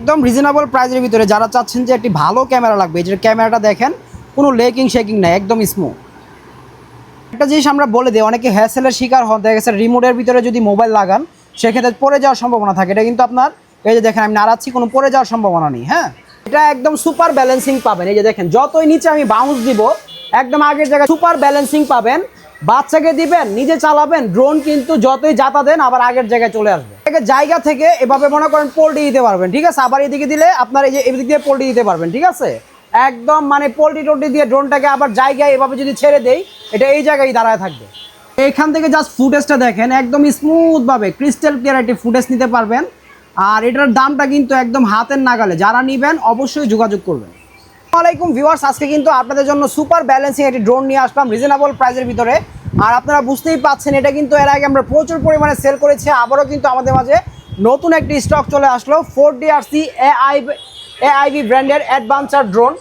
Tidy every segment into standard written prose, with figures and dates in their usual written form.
একদম রিজনেবল প্রাইসের ভিতরে যারা চাচ্ছেন যে একটি ভালো ক্যামেরা লাগবে, এই যে ক্যামেরাটা দেখেন, কোনো লেকিং শেকিং নাই, একদম স্মুথ। একটা জিনিস আমরা বলে দিই, অনেকে হ্যাসেলের শিকার হন, দেখা গেছে রিমোটের ভিতরে যদি মোবাইল লাগান সেক্ষেত্রে পড়ে যাওয়ার সম্ভাবনা থাকে। এটা কিন্তু আপনার এই যে দেখেন আমি নাড়াচ্ছি, কোনো পড়ে যাওয়ার সম্ভাবনা নেই। হ্যাঁ, এটা একদম সুপার ব্যালেন্সিং পাবেন। এই যে দেখেন যতই নিচে আমি বাউন্স দিব একদম আগের জায়গায় সুপার ব্যালেন্সিং পাবেন। বাচ্চাকে দিবেন, নিজে চালাবেন, ড্রোন কিন্তু যতই যাতা দেন আবার আগের জায়গায় চলে আসবে। জায়গা থেকে এভাবে মনে করেন পোল্ট্রি দিতে পারবেন, ঠিক আছে। আবার এদিকে দিলে আপনার এই যে এদিক দিয়ে পোল্ট্রি দিতে পারবেন, ঠিক আছে। একদম মানে পোল্ট্রি টোল্ট্রি দিয়ে ড্রোনটাকে আবার জায়গায় এভাবে যদি ছেড়ে দেই, এটা এই জায়গায় দাঁড়ায় থাকবে। এইখান থেকে জাস্ট ফুটেজটা দেখেন, একদম স্মুথভাবে ক্রিস্টাল ক্লিয়ার একটি ফুটেজ নিতে পারবেন। আর এটার দামটা কিন্তু একদম হাতের নাগালে, যারা নেবেন অবশ্যই যোগাযোগ করবেন। আসসালামু আলাইকুম ভিউয়ার্স, আজকে কিন্তু আপনাদের জন্য সুপার ব্যালেন্সিং একটি ড্রোন নিয়ে আসলাম রিজনেবল প্রাইসের ভিতরে। আর আপনারা বুঝতেই পাচ্ছেন এটা কিন্তু এর আগে আমরা প্রচুর পরিমাণে সেল করেছি, আবারও কিন্তু আমাদের মাঝে নতুন একটি স্টক চলে আসলো 4DRC AIB ব্র্যান্ডের অ্যাডভান্সার ড্রোন।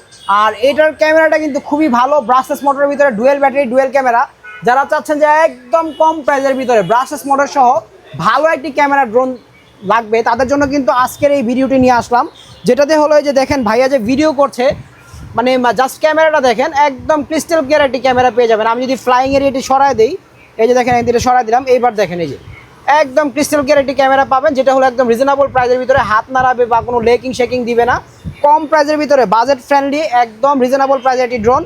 আর এটার ক্যামেরাটা কিন্তু খুবই ভালো, ব্রাসলেস মোটরের ভিতরে ডুয়েল ব্যাটারি ডুয়েল ক্যামেরা। যারা চাচ্ছেন যে একদম কম প্রাইসের ভিতরে ব্রাসলেস মোটর সহ ভালো একটি ক্যামেরা ড্রোন লাগবে, তাদের জন্য কিন্তু আজকের এই ভিডিওটি নিয়ে আসলাম। যেটাতে হলো যে দেখেন ভাইয়া যে ভিডিও করছে, মানে জাস্ট ক্যামেরাটা দেখেন, একদম ক্রিস্টাল ক্লিয়ার একটি ক্যামেরা পেয়ে যাবেন। আমি যদি ফ্লাইং এরিয়াটি সরাই দিই, এই যে দেখেন একদিকে সরাই দিলাম, এইবার দেখেন এই যে একদম ক্রিস্টাল ক্লিয়ার একটি ক্যামেরা পাবেন, যেটা হলো একদম রিজনেবল প্রাইসের ভিতরে, হাত নাড়াবে বা কোনো লেকিং শেকিং দিবে না, কম প্রাইসের ভিতরে বাজেট ফ্রেন্ডলি একদম রিজনেবল প্রাইসের একটি ড্রোন।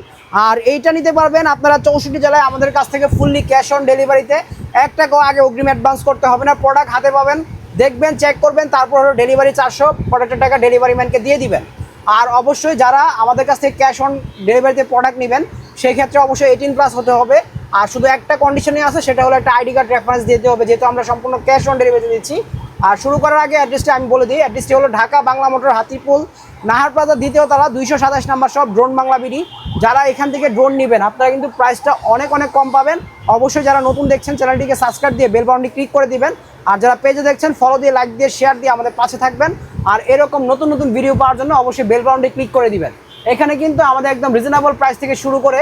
আর এইটা নিতে পারবেন আপনারা 64 জেলায় আমাদের কাছ থেকে ফুললি ক্যাশ অন ডেলিভারিতে। 1 টাকাও আগে অগ্রিম অ্যাডভান্স করতে হবে না, প্রোডাক্ট হাতে পাবেন, দেখবেন, চেক করবেন, তারপর হলো ডেলিভারি 400 প্রোডাক্টের টাকা ডেলিভারি ম্যানকে দিয়ে দিবেন। আর অবশ্যই যারা আমাদের কাছ থেকে ক্যাশ অন ডেলিভারিতে প্রোডাক্ট নেবেন সেই ক্ষেত্রে অবশ্যই 18+ হতে হবে। আর শুধু একটা কন্ডিশনে আছে, সেটা হলো একটা আইডি কার্ড রেফারেন্স দিতে হবে, যেহেতু আমরা সম্পূর্ণ ক্যাশ অন ডেলিভারি দিচ্ছি। আর শুরু করার আগে অ্যাড্রেসটা আমি বলে দিই, অ্যাড্রেসটি হলো ঢাকা বাংলা মোটর, হাতিপুল, নাহার প্লাজা, দ্বিতীয় তলা, 227 number shop, drone Bangla BD. যারা এখান থেকে ড্রোন নেবেন আপনারা কিন্তু প্রাইসটা অনেক অনেক কম পাবেন। অবশ্যই যারা নতুন দেখছেন চ্যানেলটিকে সাবস্ক্রাইব দিয়ে বেল বাটনটি ক্লিক করে দিবেন। আর যারা পেজে দেখছেন ফলো দিয়ে, লাইক দিয়ে, শেয়ার দিয়ে আমাদের পাশে থাকবেন। আর এরকম নতুন নতুন ভিডিও পাওয়ার জন্য অবশ্যই বেল বাটনটি ক্লিক করে দিবেন। এখানে কিন্তু আমাদের একদম রিজনেবল প্রাইস থেকে শুরু করে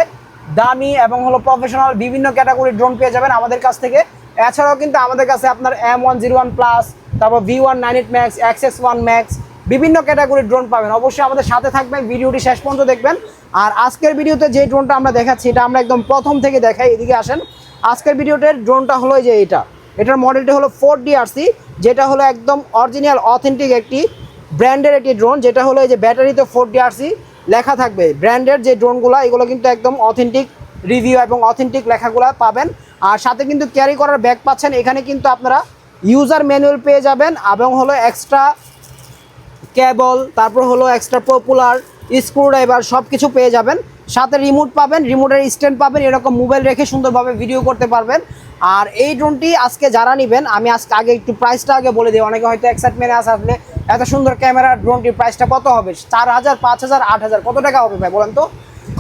দামি এবং হলো প্রফেশনাল বিভিন্ন ক্যাটাগরির ড্রোন পেয়ে যাবেন আমাদের কাছ থেকে। এছাড়াও কিন্তু আমাদের কাছে আপনার M101 প্লাস, তারপর V198 Max, XS1 Max বিভিন্ন ক্যাটাগরির ড্রোন পাবেন। অবশ্যই আমাদের সাথে থাকবেন, ভিডিওটি শেষ পর্যন্ত দেখবেন। আর আজকের ভিডিওতে যে ড্রোনটা আমরা দেখাচ্ছি এটা আমরা একদম প্রথম থেকে দেখাই, এদিকে আসেন। আজকের ভিডিওটার ড্রোনটা হলো যে এটার মডেলটা হলো 4DRC, যেটা হলো একদম অরিজিনাল অথেন্টিক একটি ব্র্যান্ডের একটি ড্রোন, যেটা হলো এই যে ব্যাটারিতে 4DRC লেখা থাকবে। ব্র্যান্ডের যে ড্রোনগুলো এগুলো কিন্তু একদম অথেন্টিক রিভিউ এবং অথেন্টিক লেখাগুলো পাবেন। আর সাথে কিন্তু ক্যারি করার ব্যাগ পাচ্ছেন। এখানে কিন্তু আপনারা ইউজার ম্যানুয়াল পেয়ে যাবেন এবং হলো এক্সট্রা কেবল, তারপর হলো এক্সট্রা পপুলার স্ক্রুড্রাইভার সব কিছু পেয়ে যাবেন। সাথে রিমোট পাবেন, রিমোটের স্ট্যান্ড পাবেন, এরকম মোবাইল রেখে সুন্দরভাবে ভিডিও করতে পারবেন। আর এই ড্রোনটি আজকে যারা নেবেন, আমি আজকে আগে একটু প্রাইসটা আগে বলে দিই, অনেকে হয়তো এক্সাইটমেন্টে আসলে এত সুন্দর ক্যামেরা ড্রোনটির প্রাইসটা কত হবে, 4000, 5000, 8000 কত টাকা হবে ভাই বলেন তো?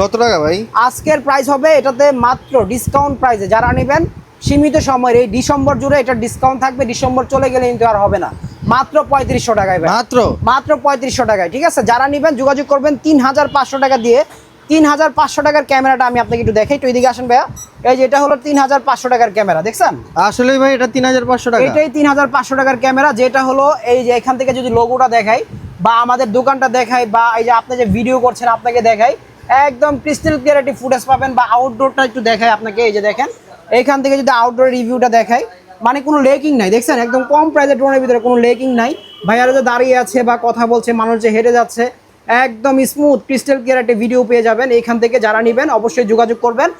কত টাকা ভাই? আজকের প্রাইস হবে এটাতে মাত্র ডিসকাউন্ট প্রাইসে, যারা নেবেন সীমিত সময়ের এই ডিসেম্বর জুড়ে এটা ডিসকাউন্ট থাকবে, ডিসেম্বর চলে গেলে কিন্তু আর হবে না, মাত্র 3500 টাকায় ভাই, মাত্র 3500 টাকায়, ঠিক আছে। যারা নেবেন যোগাযোগ করবেন 3500 টাকা দিয়ে। 3500 টাকার ক্যামেরাটা আমি আপনাকে একটু দেখাই, একটু এদিকে আসেন ভাইয়া। এই যে এটা হলো 3500 টাকার ক্যামেরা, দেখছেন? আসলে ভাই এটা 3500 টাকা, এটাই 3500 টাকার ক্যামেরা, যেটা হলো এই যে এখান থেকে যদি লোগোটা দেখাই বা আমাদের দোকানটা দেখাই বা এই যে আপনি যে ভিডিও করছেন আপনাকে দেখাই, একদম ক্রিস্টাল ক্লিয়ারিটি ফুটেজ পাবেন। বা আউটডোরটা একটু দেখাই আপনাকে, এই যে দেখেন এইখান থেকে যদি আউটডোর রিভিউটা দেখাই, মানে কোনো লেকিং নাই, দেখছেন? একদম কম প্রাইসের ড্রোনের ভিতরে কোনো লেকিং নাই। ভাইয়ারা যে দাঁড়িয়ে আছে বা কথা বলছে, মানুষ যে হেঁটে যাচ্ছে, একদম স্মুথ ক্রিস্টাল ক্লিয়ার একটা ভিডিও পেয়ে যাবেন এইখান থেকে। যারা নেবেন অবশ্যই যোগাযোগ করবেন।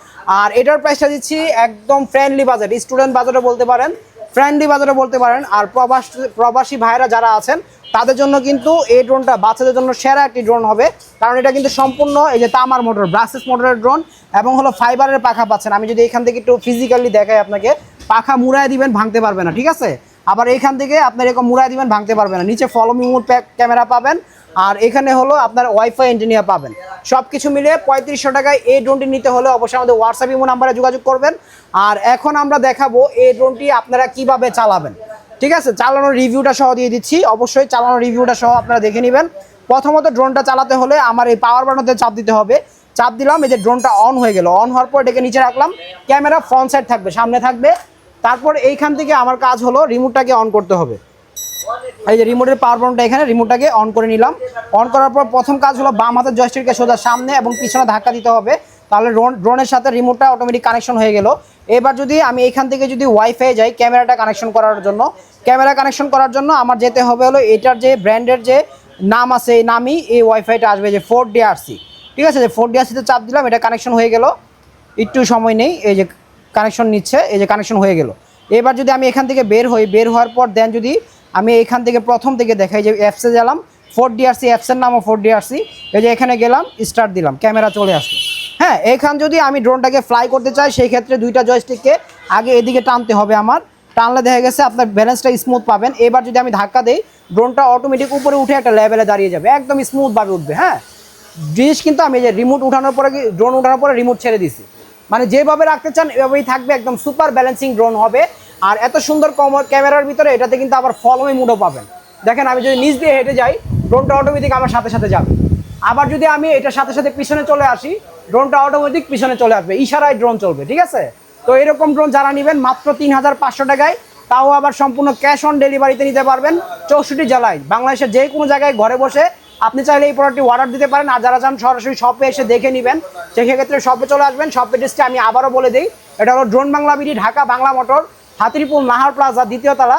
আর এটার প্রাইসটা দিচ্ছি একদম ফ্রেন্ডলি বাজেট, স্টুডেন্ট বাজেটও বলতে পারেন, ফ্রেন্ডলি বাজেটও বলতে পারেন। আর প্রবাসী ভাইরা যারা আছেন তাদের জন্য কিন্তু এই ড্রোনটা বাচ্চাদের জন্য সেরা একটি ড্রোন হবে, কারণ এটা কিন্তু সম্পূর্ণ এই যে তামার মোটর, ব্রাসলেস মোটরের ড্রোন এবং হলো ফাইবারের পাখা পাচ্ছেন। আমি যদি এখান থেকে একটু ফিজিক্যালি দেখাই আপনাকে, পাখা মুড়ায় দিবেন, ভাঙতে পারবে না, ঠিক আছে। আবার এইখান থেকে আপনার এরকম মুড়ায় দিবেন, ভাঙতে পারবে না। নিচে ফলো মি মোড ক্যামেরা পাবেন, আর এখানে হলো আপনার ওয়াইফাই ইঞ্জিনিয়ার পাবেন। সব কিছু মিলে 3500 টাকায় এই ড্রোনটি নিতে হলে অবশ্যই আমাদের হোয়াটসঅ্যাপ ইমো নাম্বারে যোগাযোগ করবেন। আর এখন আমরা দেখাবো এই ড্রোনটি আপনারা কিভাবে চালাবেন, ঠিক আছে। চালানোর রিভিউটা সহ দিয়ে দিচ্ছি, অবশ্যই চালানোর রিভিউটা সহ আপনারা দেখে নেবেন। প্রথমত ড্রোনটা চালাতে হলে আমার এই পাওয়ার বাটনতে চাপ দিতে হবে, চাপ দিলাম, এই যে ড্রোনটা অন হয়ে গেল। অন হওয়ার পর এটাকে নিচে রাখলাম, ক্যামেরা ফ্রন্ট সাইড থাকবে, সামনে থাকবে। তারপর এইখান থেকে আমার কাজ হলো রিমোটটাকে অন করতে হবে। এই যে রিমোটের পাওয়ার বাটনটা এখানে, রিমোটটাকে অন করে নিলাম। অন করার পর প্রথম কাজ হলো বাম হাতের জয়স্টিককে সোজা সামনে এবং পিছনে ধাক্কা দিতে হবে, তাহলে ড্রোনের সাথে রিমোটটা অটোমেটিক কানেকশন হয়ে গেল। এবার যদি আমি এখান থেকে যদি ওয়াইফাই যাই ক্যামেরাটা কানেকশন করার জন্য, ক্যামেরা কানেকশন করার জন্য আমার যেতে হবে হলো এটার যে ব্র্যান্ডের যে নাম আছে এই নামই এই ওয়াইফাইটা আসবে, যে 4DRC। ঠিক আছে, যে 4DRC-তে চাপ দিলাম, এটা কানেকশন হয়ে গেল। একটু সময় নেই, এই যে কানেকশন নিচ্ছে, এই যে কানেকশন হয়ে গেল। এবার যদি আমি এখান থেকে বের হই, বের হওয়ার পর দেন যদি আমি এখান থেকে প্রথম থেকে দেখাই যে অ্যাপসে গেলাম, 4DRC অ্যাপসের নামও 4DRC, এই যে এখানে গেলাম, স্টার্ট দিলাম, ক্যামেরা চলে আসলো। হ্যাঁ, এখান যদি আমি ড্রোনটাকে ফ্লাই করতে চাই সেই ক্ষেত্রে দুইটা জয়স্টিককে আগে এদিকে টানতে হবে আমার, টানলে দেখা গেছে আপনার ব্যালেন্সটা স্মুথ পাবেন। এবার যদি আমি ধাক্কা দেই ড্রোনটা অটোমেটিক উপরে উঠে একটা লেভেলে দাঁড়িয়ে যাবে, একদম স্মুথভাবে উঠবে। হ্যাঁ, জিনিস কিন্তু আমি যে রিমোট উঠানোর পরে ড্রোন উঠানোর পরে রিমোট ছেড়ে দিছি, মানে যেভাবে রাখতে চান এভাবেই থাকবে, একদম সুপার ব্যালেন্সিং ড্রোন হবে। আর এত সুন্দর ক্যামেরার ভিতরে এটাতে কিন্তু আবার ফলোমি মুডও পাবেন। দেখেন আমি যদি নিচ দিয়ে হেঁটে যাই ড্রোনটা অটোমেটিক আমার সাথে সাথে যাবে। আবার যদি আমি এটার সাথে সাথে পিছনে চলে আসি ড্রোনটা অটোমেটিক পিছনে চলে আসবে, ইশারায় ড্রোন চলবে। ঠিক আছে, তো এরকম ড্রোন যারা নেবেন মাত্র 3500 টাকায়, তাও আবার সম্পূর্ণ ক্যাশ অন ডেলিভারিতে নিতে পারবেন 64 জেলায়, বাংলাদেশের যে কোনো জায়গায় ঘরে বসে আপনি চাইলে এই প্রোডাক্টটি অর্ডার দিতে পারেন। আর যারা চান সরাসরি শপে এসে দেখে নেবেন সেক্ষেত্রে শপে চলে আসবেন। শপের ডিস্টে আমি আবারও বলে দিই, এটা হলো drone Bangla BD, Dhaka Bangla motor, Hatirpool Nahar plaza, দ্বিতীয় তলা,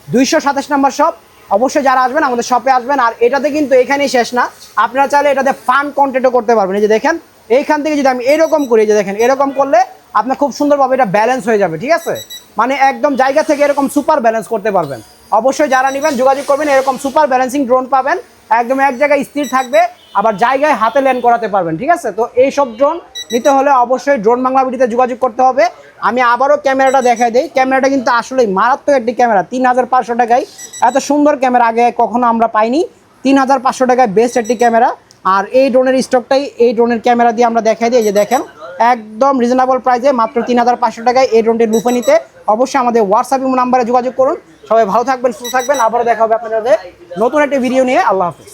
227 নম্বর শপ। অবশ্যই যারা আসবেন আমাদের শপে আসবেন। আর এটাতে কিন্তু এখানেই শেষ না, আপনারা চাইলে এটাতে ফান কন্টেন্টও করতে পারবেন। এই যে দেখেন এইখান থেকে যদি আমি এরকম করি, যে দেখেন এরকম করলে আপনার খুব সুন্দরভাবে এটা ব্যালেন্স হয়ে যাবে। ঠিক আছে, মানে একদম জায়গা থেকে এরকম সুপার ব্যালেন্স করতে পারবেন। অবশ্যই যারা নেবেন যোগাযোগ করবেন, এরকম সুপার ব্যালেন্সিং ড্রোন পাবেন, একদম এক জায়গায় স্থির থাকবে, আবার জায়গায় হাতে ল্যান্ড করাতে পারবেন। ঠিক আছে, তো এইসব ড্রোন নিতে হলে অবশ্যই ড্রোন বাংলা ভিডিওতে যোগাযোগ করতে হবে। আমি আবারও ক্যামেরাটা দেখাই দিই, ক্যামেরাটা কিন্তু আসলেই মারাত্মক একটি ক্যামেরা। 3500 টাকায় এত সুন্দর ক্যামেরা আগে কখনো আমরা পাইনি। 3500 টাকায় বেস্ট একটি ক্যামেরা। আর এই ড্রোনের স্টকটাই এই ড্রোনের ক্যামেরা দিয়ে আমরা দেখাই দিই। এই যে দেখেন একদম রিজনেবল প্রাইসে মাত্র 3500 টাকায় এই ড্রোনটি লুফে নিতে অবশ্যই আমাদের হোয়াটসঅ্যাপ নাম্বারে যোগাযোগ করুন। সবাই ভালো থাকবেন, সুস্থ থাকবেন, আবারও দেখা হবে আপনাদের নতুন একটি ভিডিও নিয়ে। আল্লাহ হাফিজ।